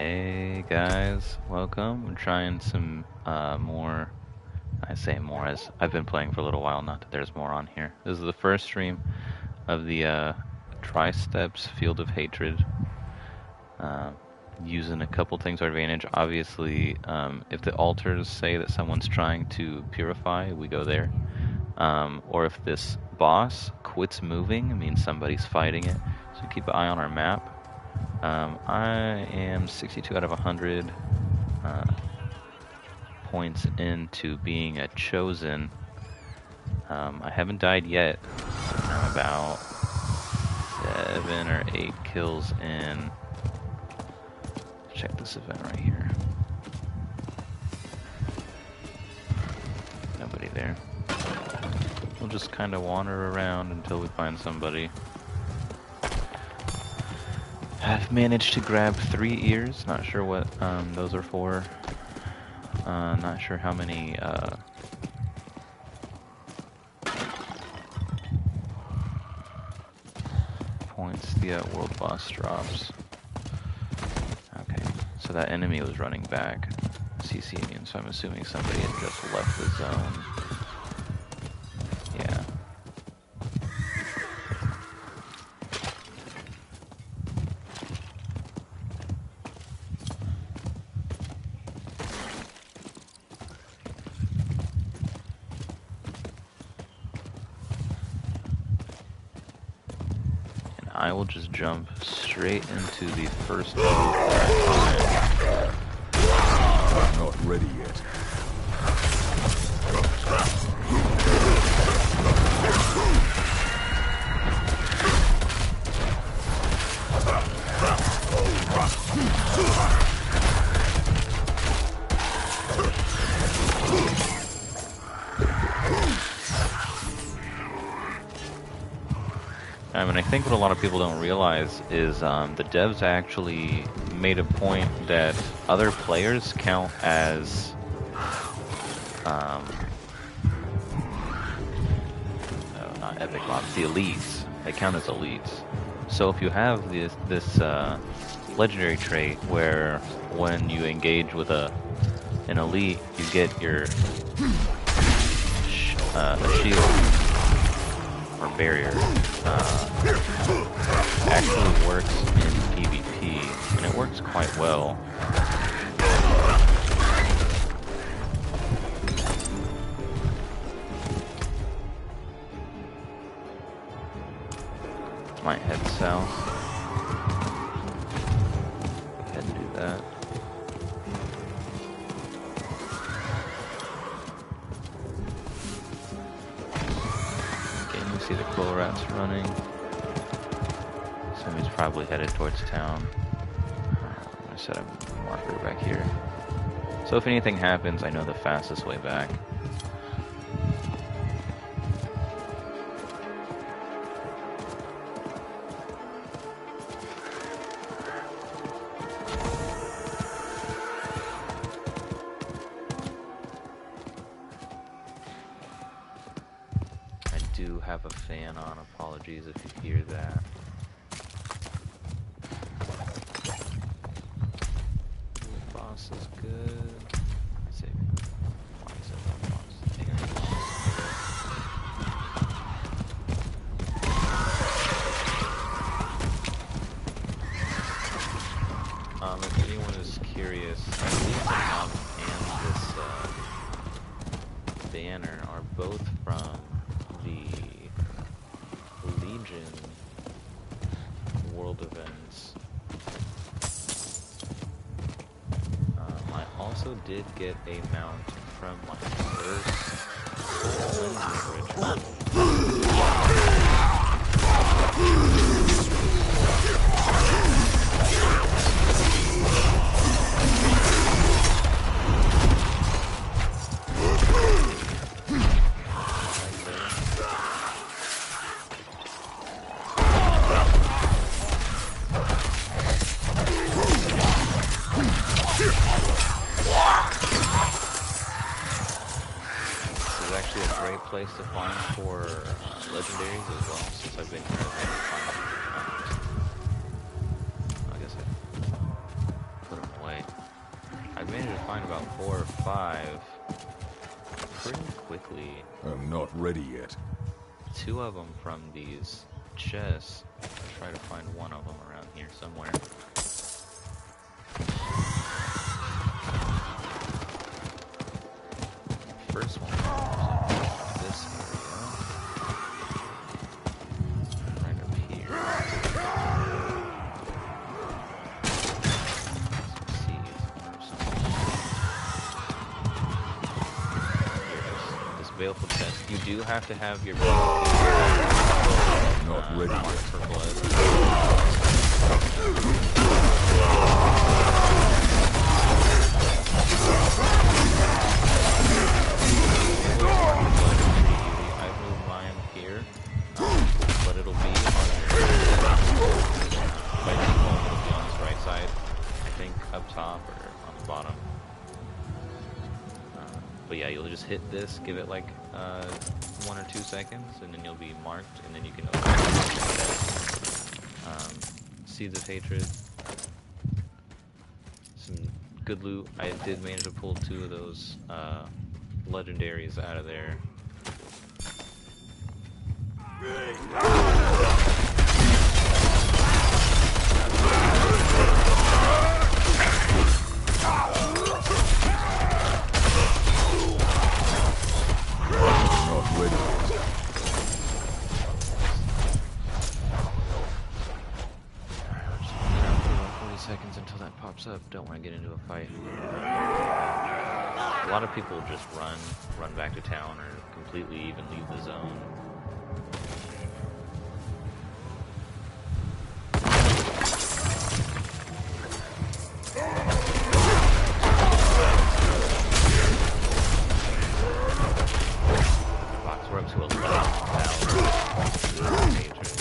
Hey guys, welcome. I'm trying some more. I say more as I've been playing for a little while, not that there's more on here. This is the first stream of the Tri-Steps Field of Hatred. Using a couple things to our advantage. Obviously, if the altars say that someone's trying to purify, we go there. Or if this boss quits moving, it means somebody's fighting it. So keep an eye on our map. I am 62 out of 100 points into being a chosen. I haven't died yet. I'm about 7 or 8 kills in. Check this event right here. Nobody there. We'll just kind of wander around until we find somebody. I've managed to grab 3 ears. Not sure what those are for. Not sure how many points the world boss drops. Okay, so that enemy was running back, CC immune, so I'm assuming somebody had just left the zone. Yeah. I will just jump straight into the first move that I find. Not ready yet. And I think what a lot of people don't realize is the devs actually made a point that other players count as no, not epic mobs, the elites. They count as elites. So if you have this legendary trait where when you engage with an elite, you get your a shield or barrier. Actually works in PvP, and it works quite well. Might head south. Go ahead and do that. Okay, you see the cool rats running. Somebody's probably headed towards town. I set a marker back here. So if anything happens, I know the fastest way back. I do have a fan on, apologies if you hear that. Boss is good. Save it. Why is that not boss? If anyone is curious, I believe the mob and this banner are both from the Legion world events. I also did get a mount from my first cleansing ritual. Place to find for legendaries as well, since I've been here. I guess I put them away. find about 4 or 5 pretty quickly. I'm not ready yet. 2 of them from these chests. I'll try to find one of them around here somewhere. First one is this area. Right up here. Some seeds or something. Here it is. This baleful chest. You do have to have your Not ready mark yet. for blood. I've moved mine here, but it'll be on your by default it'll be on this right side. I think up top or on the bottom. But yeah, you'll just hit this, give it like 1 or 2 seconds, and then you'll be marked, and then you can open it. Seeds of Hatred. Some good loot. I did manage to pull 2 of those legendaries out of there. Not ready yet. 40 seconds until that pops up. Don't want to get into a fight. A lot of people just run back to town, or completely even leave the zone. Box, we're up to 11,000 patrons.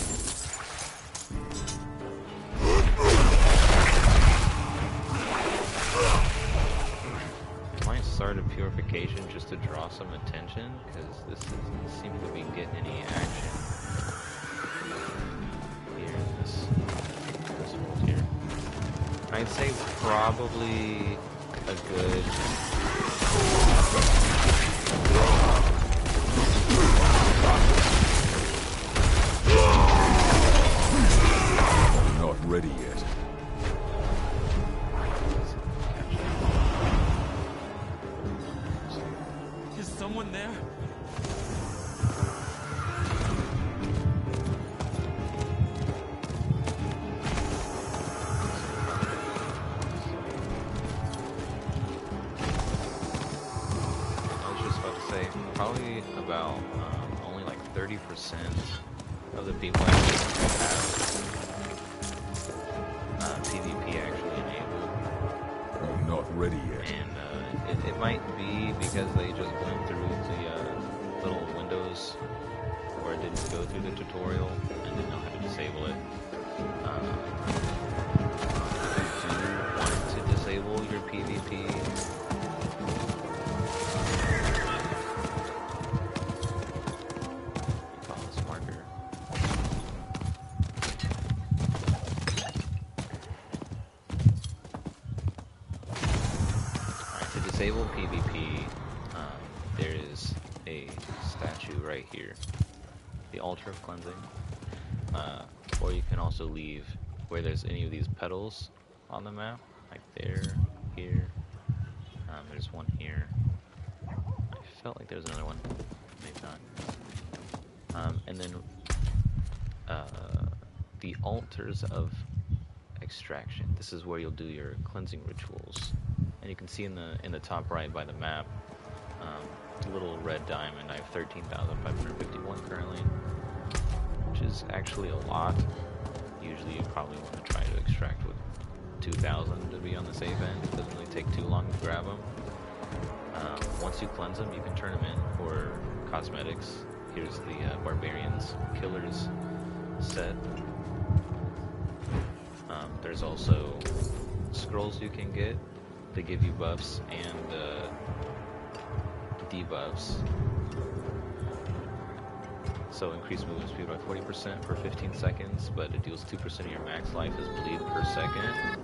Start a purification just to draw some attention, because this doesn't seem to be getting any action. Here, this hold here. I'd say probably a good Not ready yet. Someone there? I was just about to say, probably about only like 30% of the people actually have PvP actually enabled. I'm not ready yet. And it might be because they just went through the little windows where it didn't go through the tutorial and didn't know how to disable it. If you do want to disable your PvP, follow this marker. Alright, to disable PvP, there is a statue right here, the altar of cleansing, or you can also leave where there's any of these petals on the map, like there, here, there's one here. I felt like there was another one, maybe not. And then the altars of extraction. This is where you'll do your cleansing rituals, and you can see in the top right by the map, a little red diamond. I have 13,551 currently, which is actually a lot. Usually you probably want to try to extract with 2,000 to be on the safe end. It doesn't really take too long to grab them. Once you cleanse them, you can turn them in for cosmetics. Here's the Barbarians Killers set. There's also scrolls you can get. They give you buffs and debuffs. So increase movement speed by 40% for 15 seconds, but it deals 2% of your max life as bleed per second.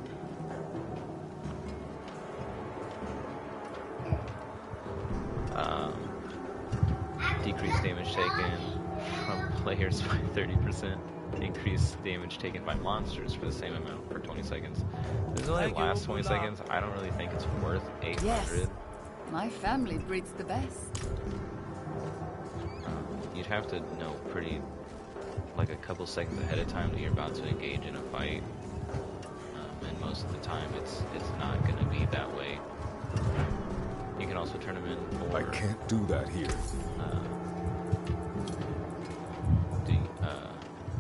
players by 30%. Increase damage taken by monsters for the same amount for 20 seconds. This only lasts 20 seconds. I don't really think it's worth 800. Yes. My family breeds the best. You'd have to know pretty, like a couple seconds ahead of time that you're about to engage in a fight. And most of the time it's not going to be that way. You can also turn them in for... I can't do that here.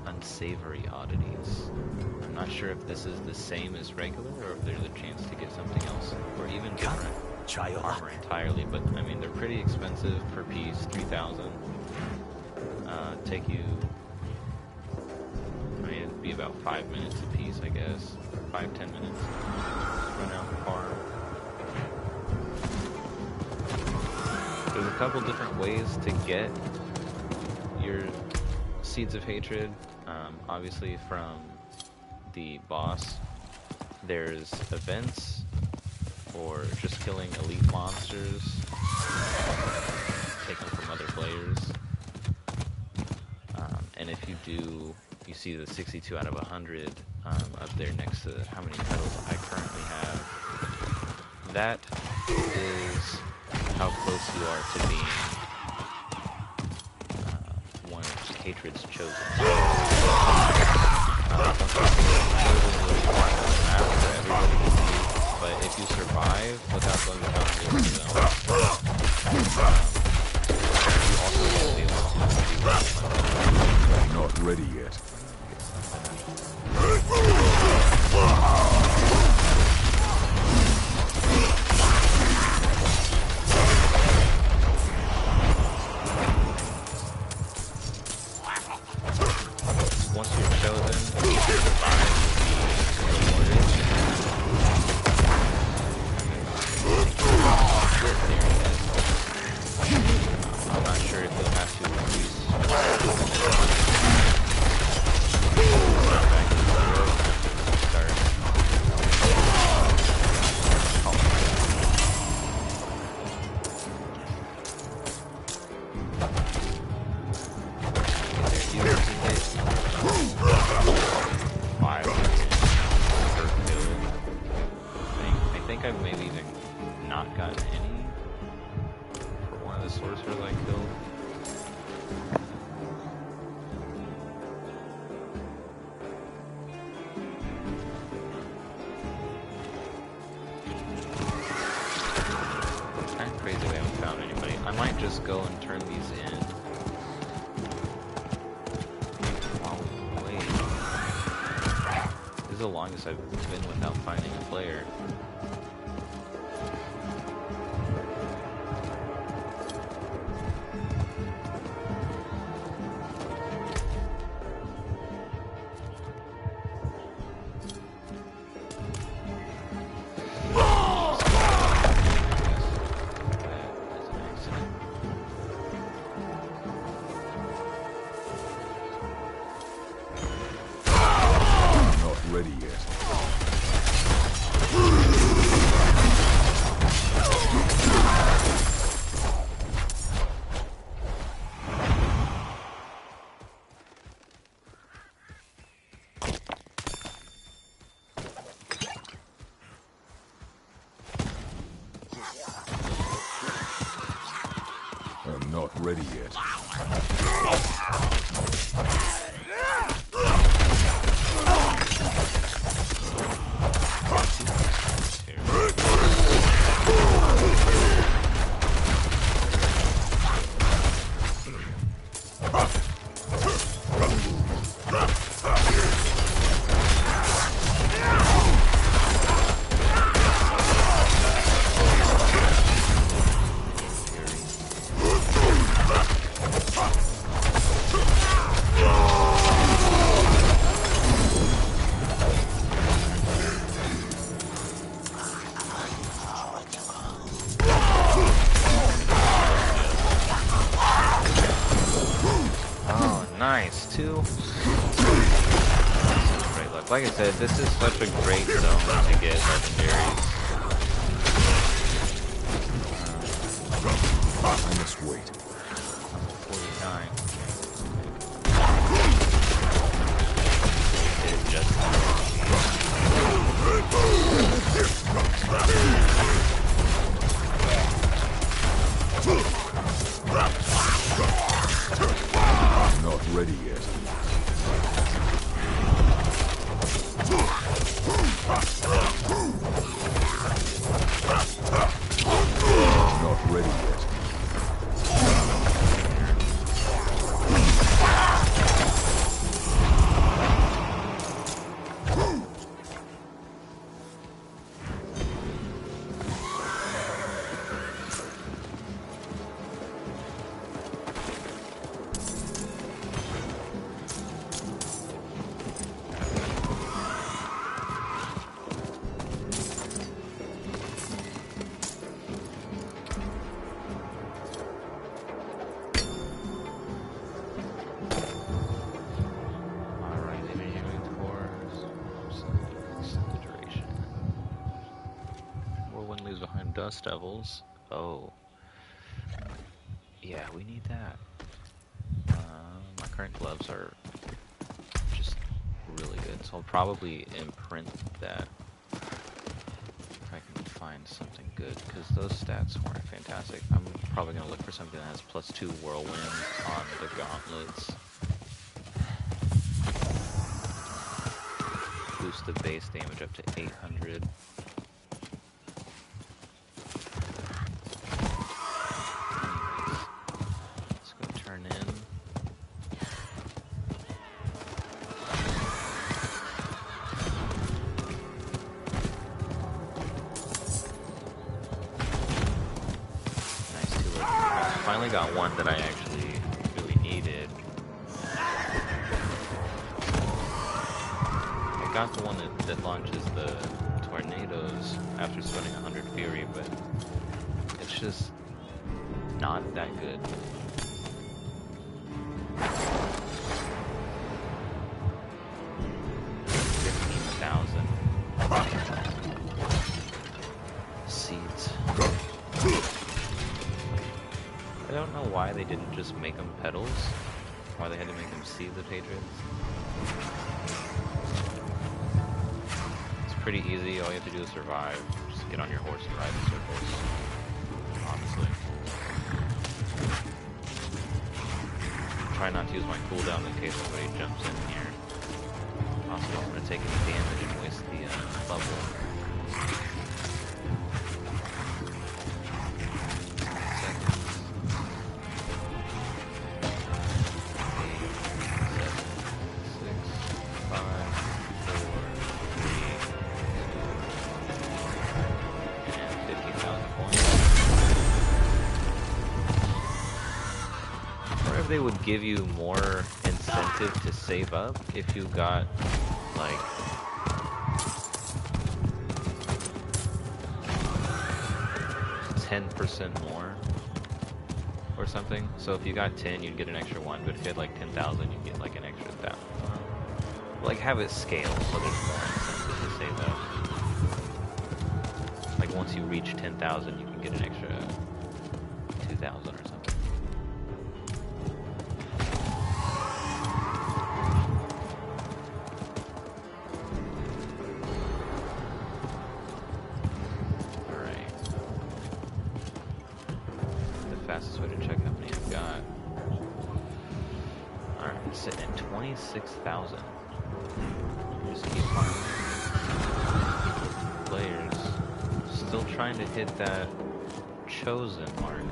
Unsavory oddities. I'm not sure if this is the same as regular or if there's a chance to get something else or even different armor entirely, but I mean they're pretty expensive per piece, 3,000. Take you, I mean it'd be about 5 minutes a piece I guess, 5-10 minutes. Just run out and farm. There's a couple different ways to get your Seeds of Hatred. Obviously from the boss, there's events or just killing elite monsters, taken from other players. And if you do, you see the 62 out of 100 up there next to how many medals I currently have. That is how close you are to being one of Hatred's chosen. But if you survive without going down the zone, you also will be able to I'm not ready yet. once you're chosen, you survive I'm not sure if you'll have to increase I think I've maybe even not gotten any for one of the sorcerers I killed. It's kind of crazy we haven't found anybody. I might just go and turn these in while we wait. This is the longest I've been without finding a player. Ready yet. I'm not ready yet. Nice, too. Great luck. Like I said, this is such a great zone to get legendaries. I must wait. 49. just I'm not ready yet. Not ready yet. Alright, engineering cores, extended duration. Whirlwind leaves behind dust devils. Oh. Yeah, we need that. My current gloves are just really good, so I'll probably imprint that if I can find something good, because those stats weren't fantastic. I'm probably going to look for something that has +2 whirlwind on the gauntlets. Boost the base damage up to 800. Let's go turn in. Nice two. Finally got one that I actually really needed. I got the one that launches the tornadoes after spending 100 Fury, but it's just not that good. Seeds. I don't know why they didn't just make them petals. Why they had to make them seeds of hatred. It's pretty easy, all you have to do is survive. Just get on your horse and ride in circles. Honestly. Try not to use my cooldown in case somebody jumps in here. Also don't want to take any damage and waste the bubble. They would give you more incentive to save up if you got like 10% more or something. So if you got 10, you'd get an extra 1, but if you had like 10,000, you'd get like an extra 1,000. Like have it scale so there's more incentive to save up. Like once you reach 10,000, you can get an extra 2,000 or something. Fastest way to check how many I've got. Alright, sitting at 26,000. Just keep farming. Players. Still trying to hit that chosen mark.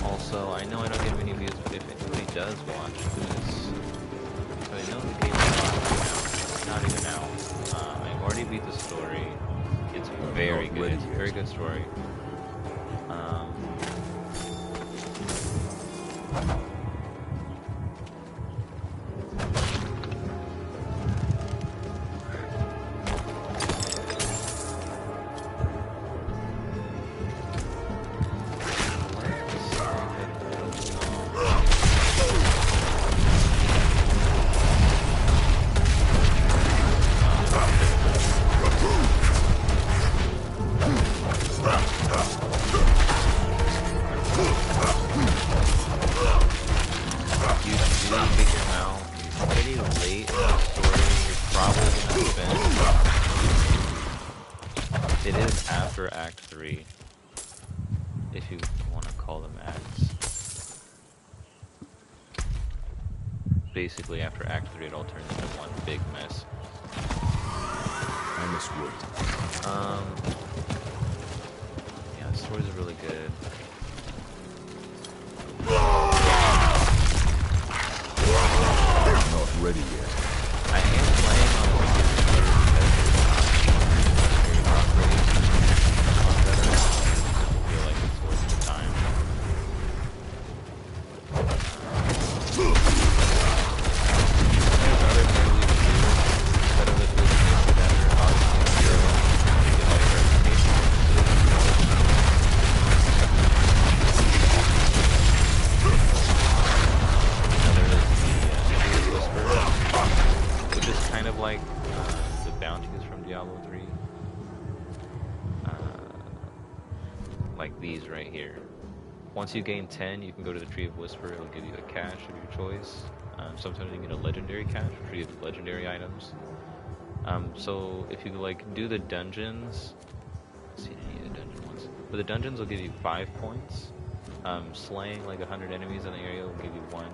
Also, I know I don't get many views, but if anybody does watch this, so I know the game is not even out. I've already beat the story. It's very good. It's a very good story. call them acts. Basically, after Act 3, it all turns into one big mess. I must wait. Yeah, the stories are really good. I'm not ready yet. I am playing on a computer because not great on veteran. I feel like it's worth the time. There's other things you can do instead of it being better. Obviously, zero to get all your reputation. Another is the Whisper, which is kind of like the bounties from Diablo 3. Like these right here. Once you gain 10, you can go to the Tree of Whisper. It'll give you a cache of your choice. Sometimes you get a legendary cache, which gives you legendary items. So if you like do the dungeons, let's see the dungeon ones. But the dungeons will give you 5 points. Slaying like 100 enemies in the area will give you 1.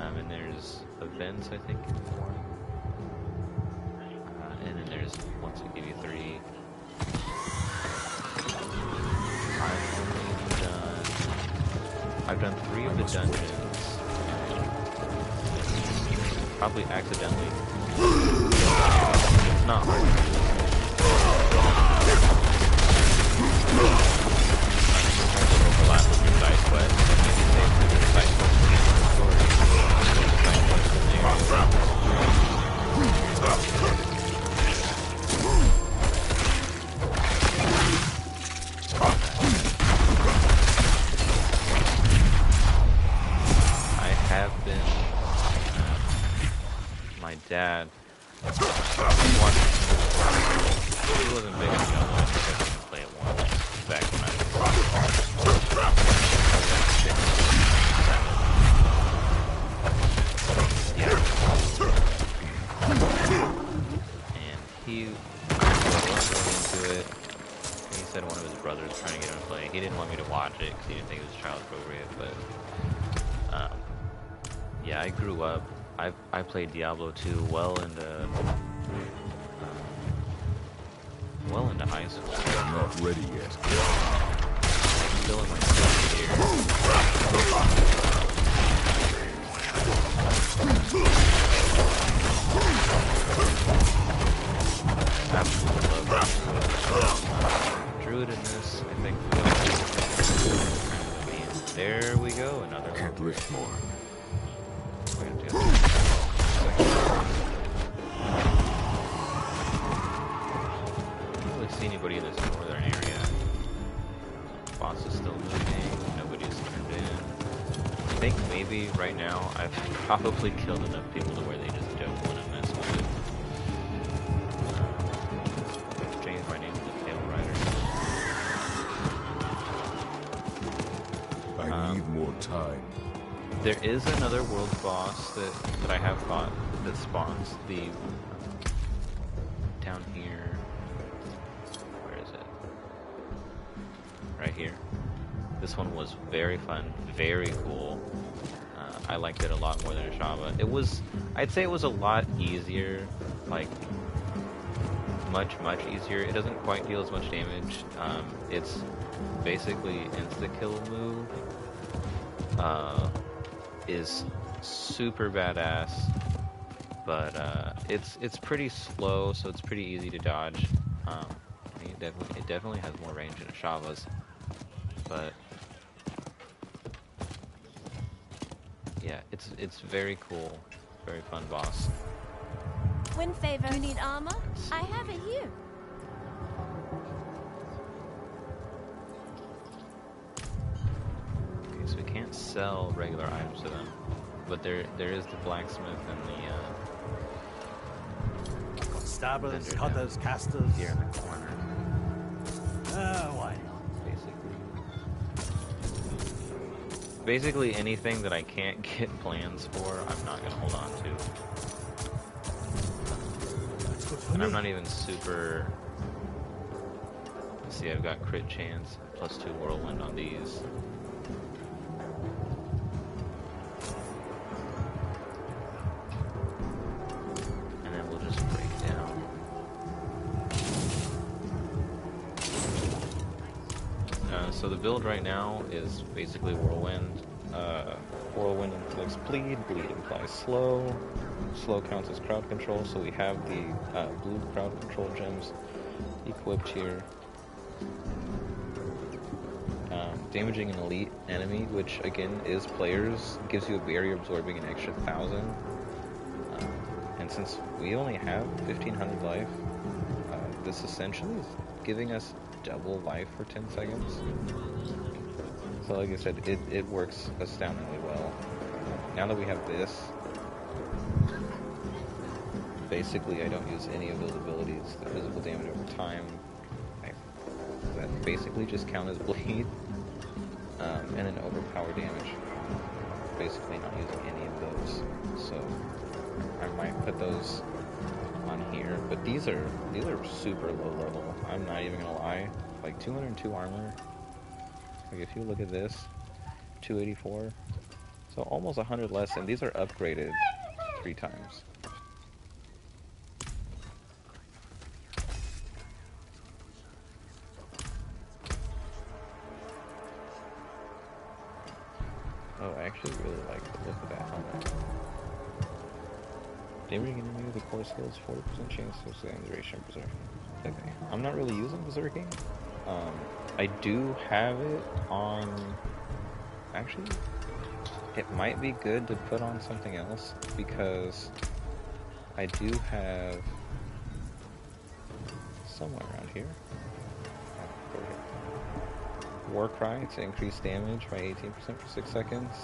And there's events, I think, give you 1. And then there's ones that give you 3. I've done 3 of the dungeons. Probably accidentally. It's not hard to do. Overlap with your side quest. Maybe save for your side quest for your story. The side quest in the area. I have been. My dad watched. He wasn't big on Diablo. I think I didn't play it once back when I and he wasn't really into it. He said one of his brothers was trying to get him to play. He didn't want me to watch it because he didn't think it was child appropriate. But yeah, I grew up. I played Diablo 2 well into high school. I'm not ready yet. Still in my second year. Absolutely love it. Druid in this, I think. There we go. Another Can't one. lift more. We're gonna do that. I don't really see anybody in this northern area. Boss is still moving. Nobody's turned in. I think maybe right now I've probably killed enough people to where they just don't want to mess with it. Change my name to Tail Rider. I need more time. There is another world boss that I have fought that spawns the down here. Where is it? Right here. This one was very fun, very cool. I liked it a lot more than Ashaba. I'd say it was a lot easier, like much easier. It doesn't quite deal as much damage. It's basically insta-kill move. Is super badass, but it's pretty slow, so it's pretty easy to dodge. It definitely has more range than Ashaba's, but yeah, it's very cool, very fun boss. Wind favor. You need armor? I have it here. So we can't sell regular items to them, but there is the blacksmith and the Stabbers, vendor cutters, down casters. here in the corner. Why not? Basically anything that I can't get plans for, I'm not gonna hold on to. That's good for And me. I'm not even super. See, I've got crit chance, +2 whirlwind on these. build right now is basically Whirlwind. Whirlwind inflicts bleed, bleed implies slow. Slow counts as crowd control, so we have the blue crowd control gems equipped here. Damaging an elite enemy, which again is players, gives you a barrier absorbing an extra 1,000. And since we only have 1,500 life, this essentially is giving us double life for 10 seconds. So like I said, it works astoundingly well. Now that we have this, basically I don't use any of those abilities. The physical damage over time, that basically just count as bleed, and then overpower damage. Basically not using any of those. So I might put those on here, but these are super low level. I'm not even gonna lie. Like 202 armor. Like if you look at this, 284, so almost 100 less, and these are upgraded 3 times. Oh, I actually really like the look of that helmet. Damaging enemy with the core skills, 40% chance to sustain duration berserking. Okay, I'm not really using berserking. I do have it on. Actually, it might be good to put on something else because I do have somewhere around here. Warcry to increase damage by 18% for 6 seconds.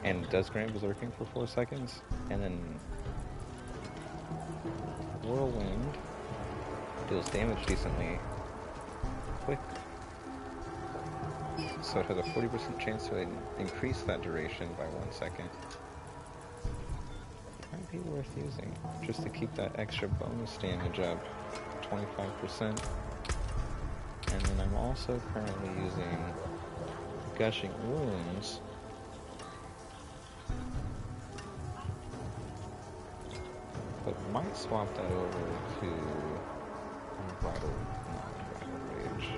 And does grant berserking for 4 seconds. And then Whirlwind deals damage decently quick. So it has a 40% chance to increase that duration by 1 second. Might be worth using just to keep that extra bonus damage up 25%. And then I'm also currently using Gushing Wounds. But might swap that over to Unbridled Rage.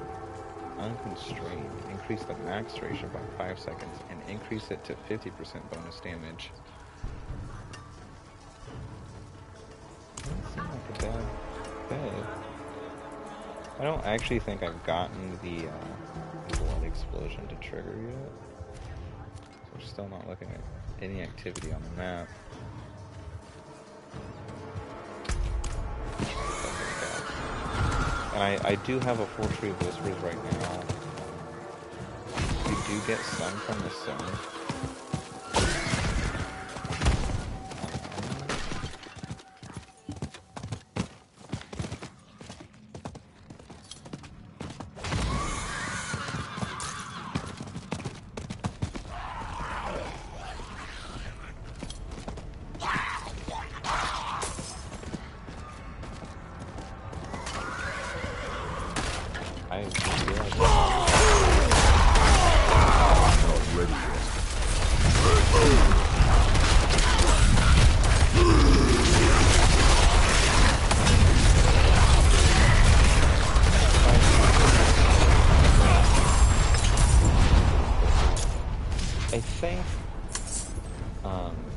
Unconstrained. Increase the max duration by 5 seconds and increase it to 50% bonus damage. Doesn't seem like a bad bet. I don't actually think I've gotten the blood explosion to trigger yet. So we're still not looking at any activity on the map. And I do have a full tree of whispers right now. You do get some from the sun.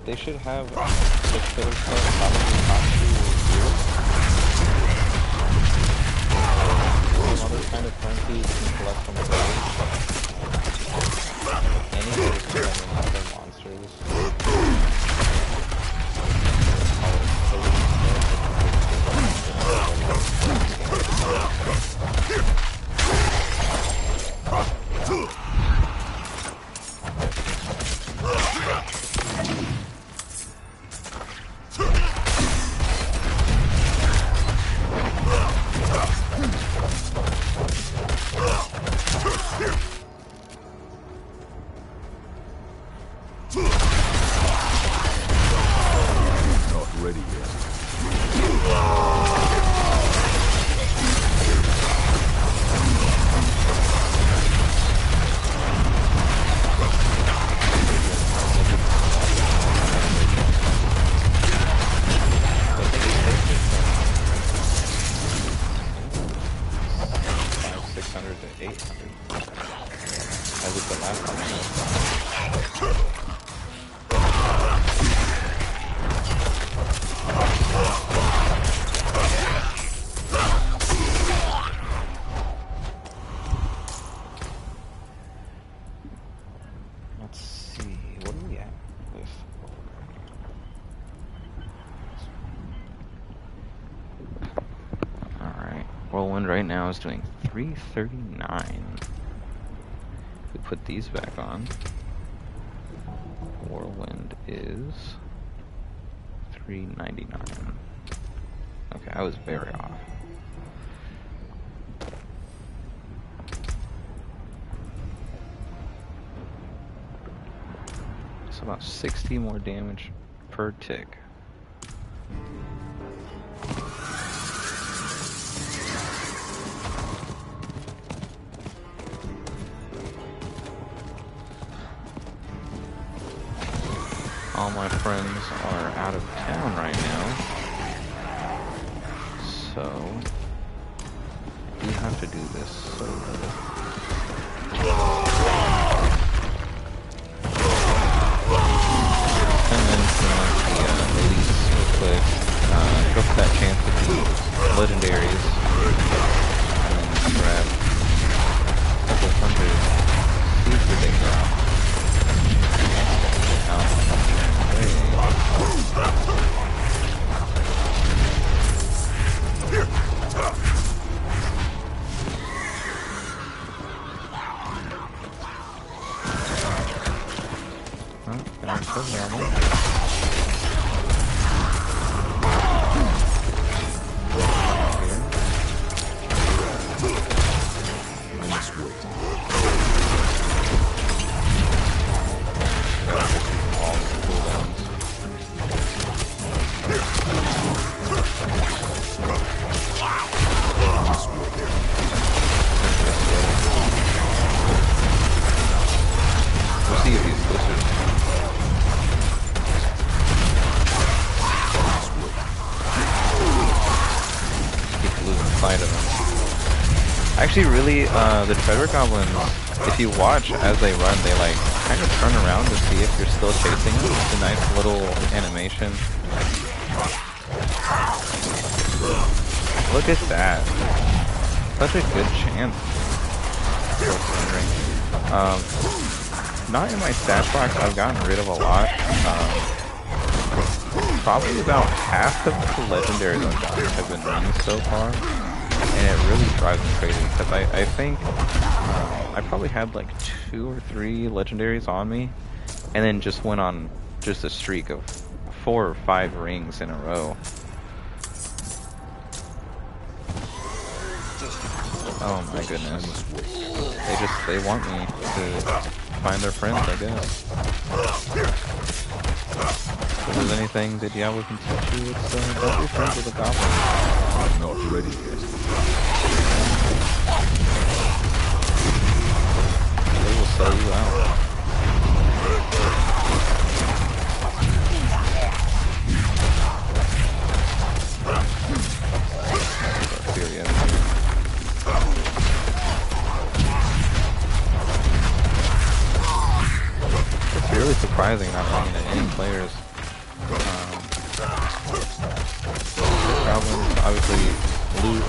They should have the killer stuff probably top 2 or 0. Some other kind of currency you can collect from the base. Any of those other monsters. As it's the last one. Let's see, what are we at with? Alright, Whirlwind right now is doing 339. We put these back on. Whirlwind is 399. Okay, I was very off. It's about 60 more damage per tick. All my friends are out of town right now, so we have to do this solo. And then the release real quick, go for that chance to do legendaries, and then grab a couple hundred, see if they drop. Actually, really, the treasure goblins, if you watch as they run, they like kind of turn around to see if you're still chasing them. It's a nice little animation. Look at that. Such a good chance. Not in my stat box, I've gotten rid of a lot. Probably about half of the legendaries I've gotten have been running so far. And it really drives me crazy because I think I probably had like 2 or 3 legendaries on me, and then just went on just a streak of 4 or 5 rings in a row. Oh my goodness. They want me to find their friends, I guess. If there's anything that Diablo can teach you, it's don't be friends with a goblin. I'm not ready yet. They will sell you out. It's really surprising not running at any players. Goblins, obviously, loot.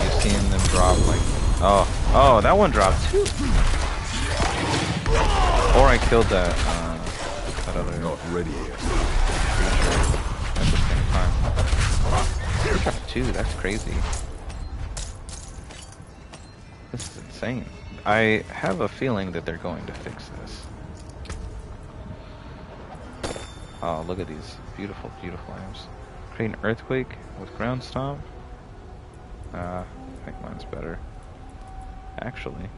You've seen them drop like, oh, that one dropped too. Or I killed that other. Not ready yet. Creature at the same time. He dropped 2. That's crazy. This is insane. I have a feeling that they're going to fix this. Oh, look at these beautiful, beautiful items. Create an earthquake with ground stomp. I think mine's better. Actually.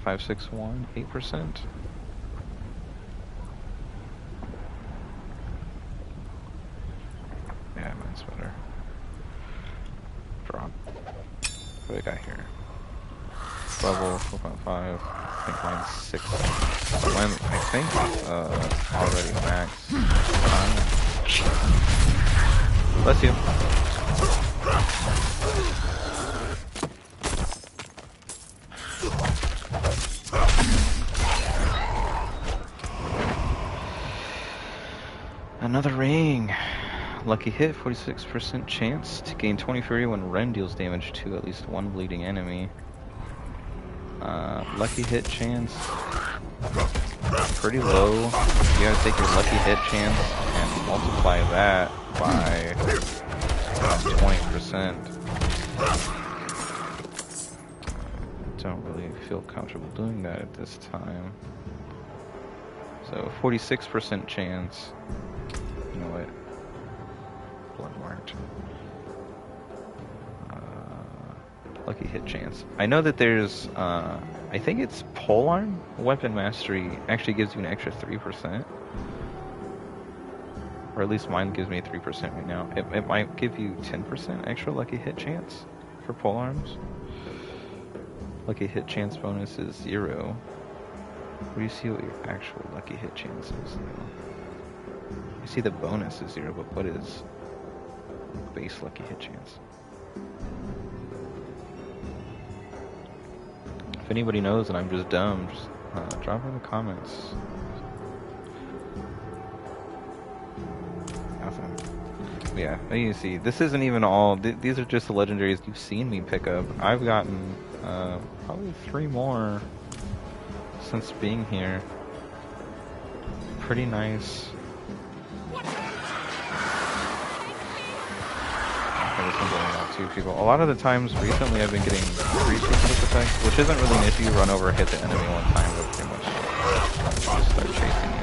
561, 8%. Yeah, mine's better. Drop. What do I got here? Level 4.5. I think mine's 6. Mine, I think, already max. Bless you. Another ring. Lucky hit, 46% chance to gain 20 fury when Ren deals damage to at least one bleeding enemy. Lucky hit chance, pretty low. You gotta take your lucky hit chance and multiply that by 20%. Don't really feel comfortable doing that at this time. So 46% chance. You know what? Blood marked. Lucky hit chance. I know that there's, I think it's polearm weapon mastery actually gives you an extra 3%. Or at least mine gives me 3% right now. It might give you 10% extra lucky hit chance for polearms. Lucky hit chance bonus is 0. Where do you see what your actual lucky hit chance is though? You see the bonus is 0, but what is base lucky hit chance? If anybody knows and I'm just dumb, just drop in the comments. Nothing. Yeah, you see, this isn't even all. These are just the legendaries you've seen me pick up. I've gotten probably 3 more since being here. Pretty nice. Two people. A lot of the times recently I've been getting 3 specific attacks, which isn't really an issue. You run over, hit the enemy one time, but pretty much just start chasing you.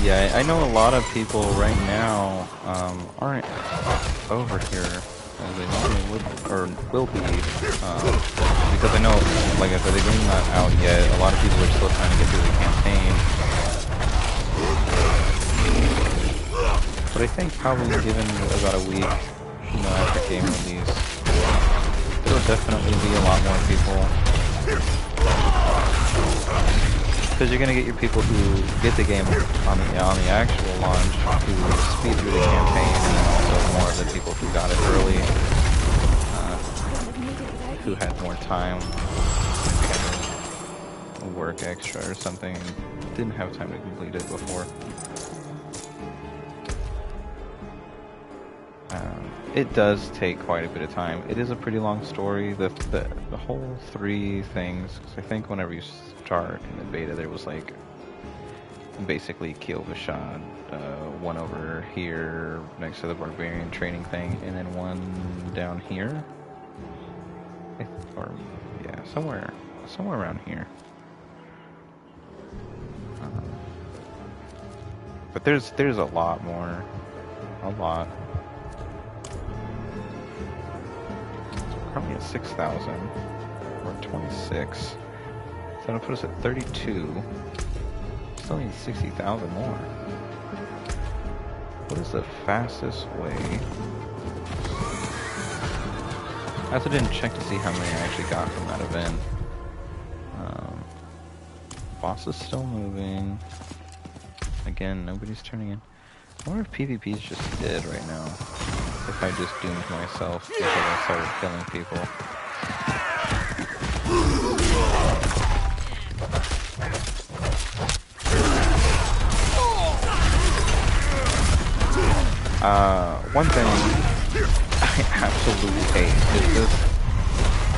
Yeah, I know a lot of people right now aren't over here as they normally would or will be, because I know, like I said, the game's not out yet. A lot of people are still trying to get through the campaign. But I think probably given about a week, you know, after game release, there will definitely be a lot more people. Because you're gonna get your people who get the game on the actual launch, who speed through the campaign, and then also more of the people who got it early, who had more time, maybe had to work extra or something, and didn't have time to complete it before. It does take quite a bit of time. It is a pretty long story. The whole 3 things, because I think whenever you start in the beta, there was like basically Kill Vashad, one over here next to the barbarian training thing, and then one down here, or yeah, somewhere around here. But there's a lot more, a lot. Probably at 6,000 or 26. So that'll put us at 32. Still need 60,000 more. What is the fastest way? I also didn't check to see how many I actually got from that event. Boss is still moving. Again, nobody's turning in. I wonder if PvP is just dead right now. If I just doomed myself because I started killing people. One thing I absolutely hate is this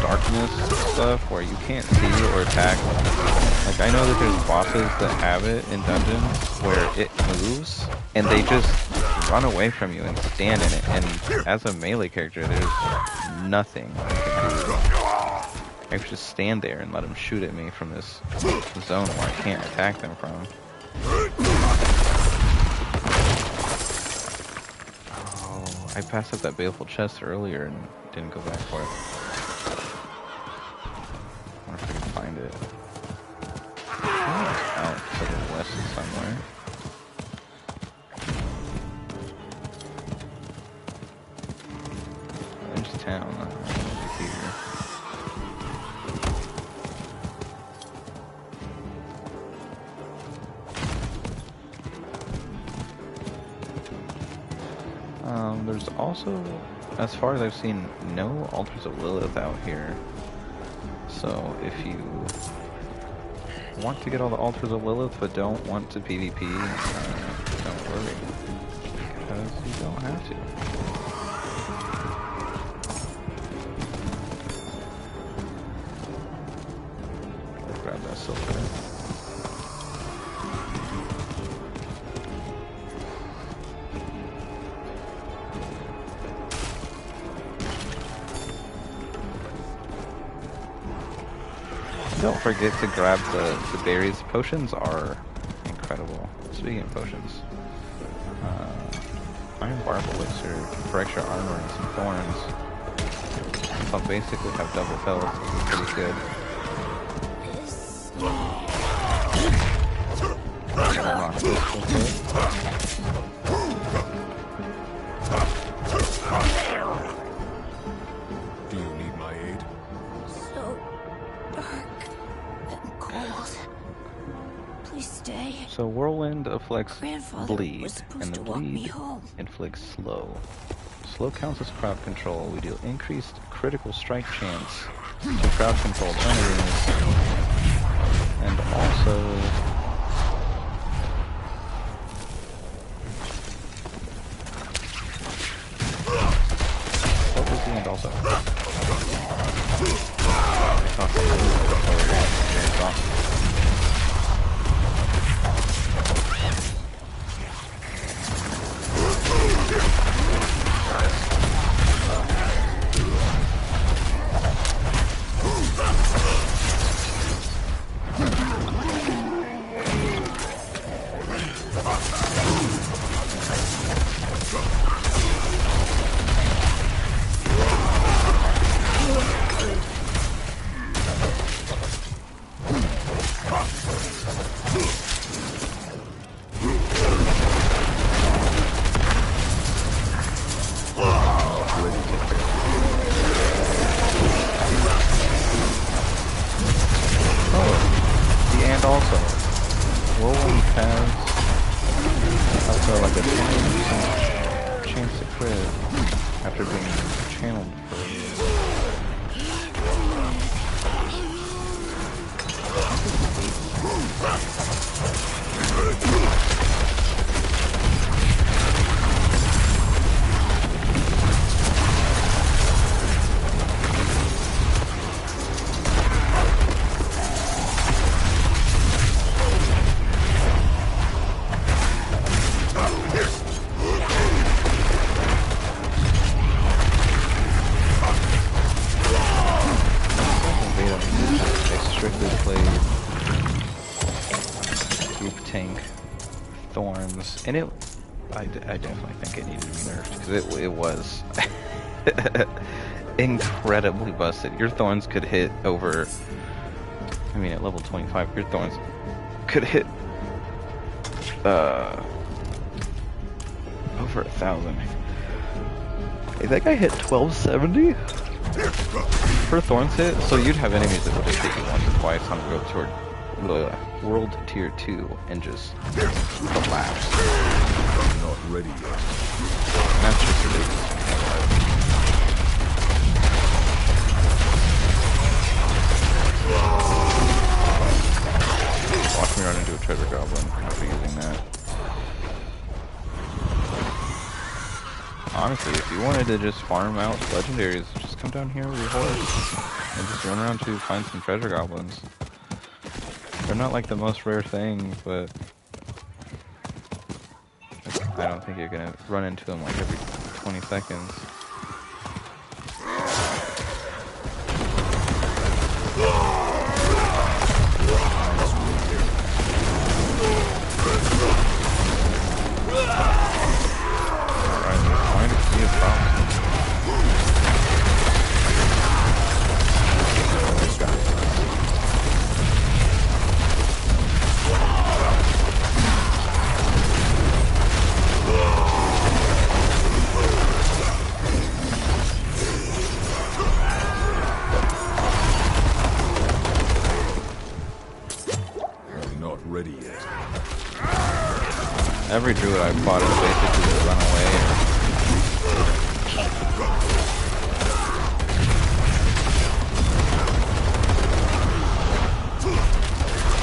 darkness stuff where you can't see or attack. Like, I know that there's bosses that have it in dungeons where it moves and they just run away from you and stand in it. And as a melee character, there's nothing I can do. I have to just stand there and let them shoot at me from this zone where I can't attack them from. Oh, I passed up that baleful chest earlier and didn't go back for it. I wonder if I can find it. Out to the west somewhere. There's town. Here. There's also, as far as I've seen, no altars of Lilith out here. So if you want to get all the altars of Lilith but don't want to PvP, don't worry, because you don't have to. Let's grab that silver. Don't forget to grab the berries. Potions are incredible. Speaking of potions, Iron Barb Elixir for extra armor and some thorns. So I'll basically have double health, which is pretty good. Unlock this real quick. Do you need my aid? So dark and cold. Please stay. So Whirlwind afflicts Grandfather bleed, was supposed and the to walk me bleed home. inflicts slow. Slow counts as crowd control. We deal increased critical strike chance to crowd controlled enemies, and also what was the end also? And I definitely think it needed to be nerfed, because it was incredibly busted. Your thorns could hit over, I mean at level 25, your thorns could hit over 1,000. Hey, that guy hit 1270 per thorns hit, so you'd have enemies that would just hit you once or twice on the road toward World Tier 2 and just collapse. I'm not ready yet. That's just ridiculous. Watch me run into a treasure goblin after using that. Honestly, if you wanted to just farm out legendaries, just come down here with your horse and just run around to find some treasure goblins. They're not like the most rare thing, but I don't think you're gonna run into him like every 20 seconds. Alright, there's going to be a problem. I'm not ready yet. Every druid I've fought is basically just run away.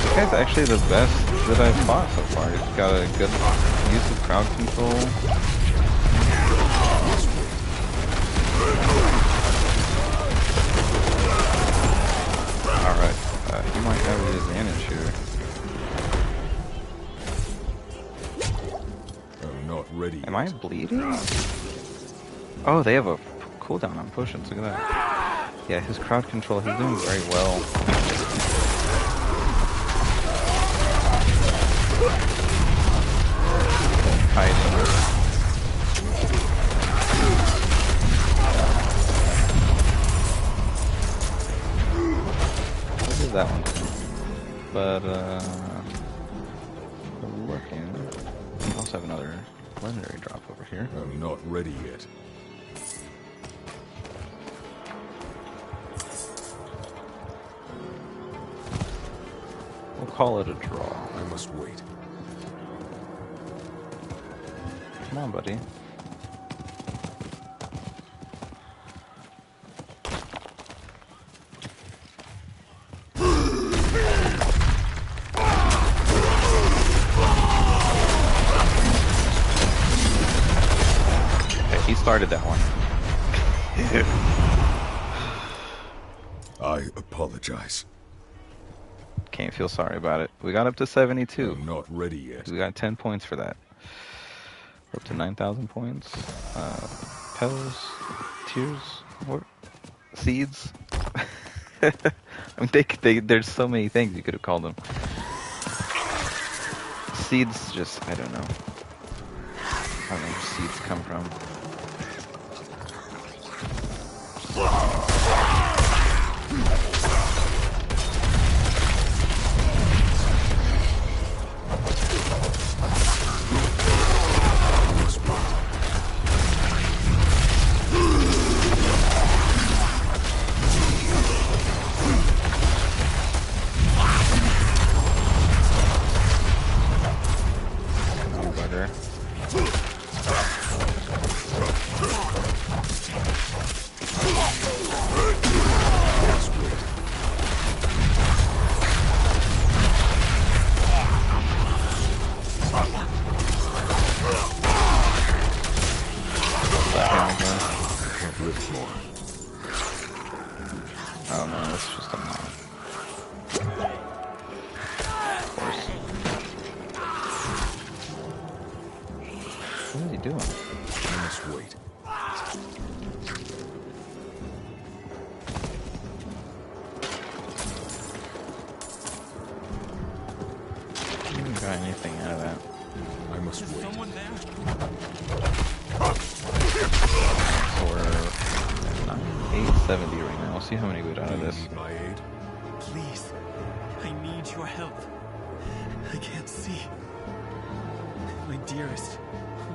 This guy's actually the best that I've fought so far. He's got a good use of crowd control. Alright, he might have the advantage here. I'm not ready Am I bleeding? Oh, they have a cooldown on potions. Look at that. Yeah, his crowd control, he's doing very well. Hiding. What is that one? But, looking. We also have another legendary drop over here. I'm not ready yet. We'll call it a draw. I must wait. Come on, buddy. Okay, he started that one. I apologize. Can't feel sorry about it. We got up to 72. I'm not ready yet. We got 10 points for that. We're up to 9,000 points. Petals, tears, what? Seeds. I mean, there's so many things you could have called them. Seeds, just I don't know. I don't know where seeds come from. Oh no, it's just a mod. Of course. What is he doing? I must wait. I didn't got anything out of that. I must Is wait. someone there? We're 870 right now. We'll see how many we get out Do of you this. need my aid? Please, I need your help. I can't see. My dearest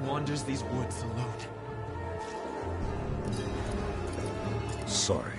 wanders these woods alone. Sorry.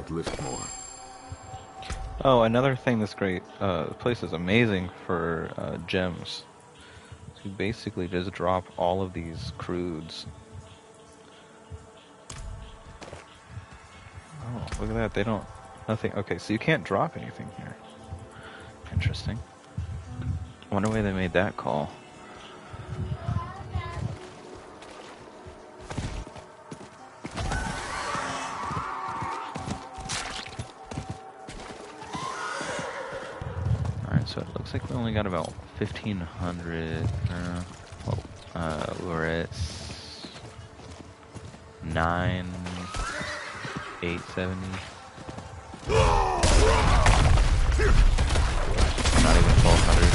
can't lift more. Oh, another thing that's great. The place is amazing for gems. So you basically just drop all of these crudes. Oh, look at that. They don't... Nothing... Okay, so you can't drop anything here. Interesting. Wonder why they made that call. Alright, so it looks like we only got about 1,500... we're at 9,870. Not even 1,200.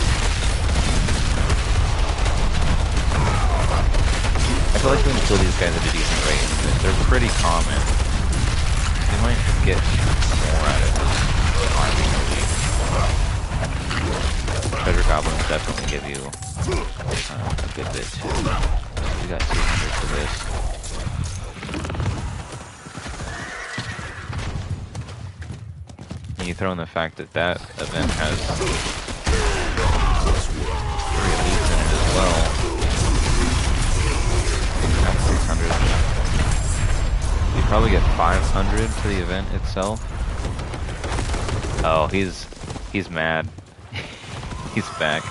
I feel like we can kill these guys at a decent rate. They're pretty common. We might get more out of this army maybe. Treasure goblins definitely give you a good bit too. We got 200 for this. And you throw in the fact that that event has 3 elites in it as well. That's 600. You probably get 500 for the event itself. Oh, he's mad. He's back.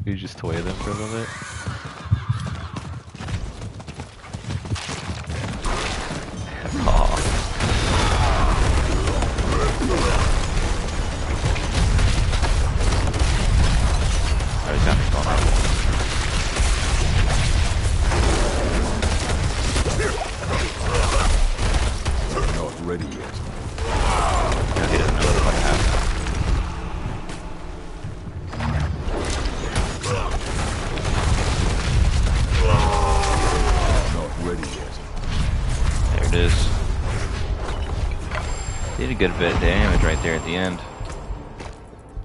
You just toy them for a little bit. Oh. Oh, he's got me vulnerable. We're not ready yet. No, he doesn't know what the fuck happened. Not ready yet. There it is. Did a good bit of damage right there at the end.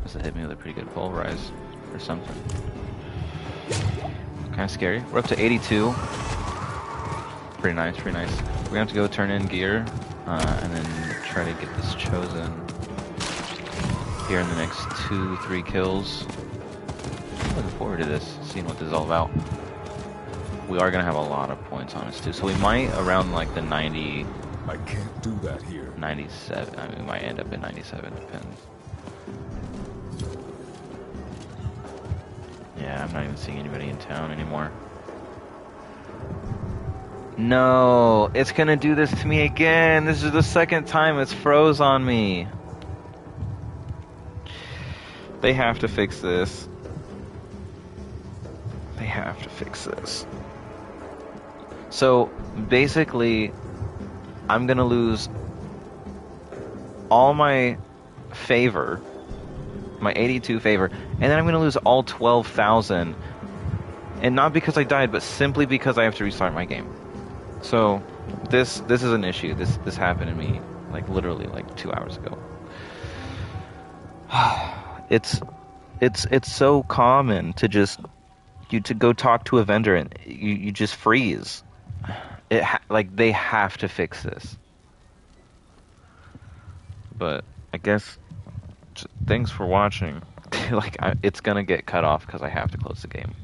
Must have hit me with a pretty good pulverize or something. Kind of scary. We're up to 82. Pretty nice, pretty nice. We're gonna have to go turn in gear and then try to get this chosen here in the next 2-3 kills. I'm looking forward to this, seeing what this is all about. We are gonna have a lot of points on us too, so we might around like the 90, I can't do that here. 97. I mean, we might end up at 97. Depends. Yeah, I'm not even seeing anybody in town anymore. No, it's gonna do this to me again. This is the second time it's froze on me. They have to fix this. They have to fix this. So basically, I'm gonna lose all my favor, my 82 favor, and then I'm gonna lose all 12,000. And not because I died, but simply because I have to restart my game. So this is an issue. This happened to me like literally like 2 hours ago. It's so common to just to go talk to a vendor and you just freeze. Like they have to fix this. But I guess thanks for watching. Like it's gonna get cut off because I have to close the game.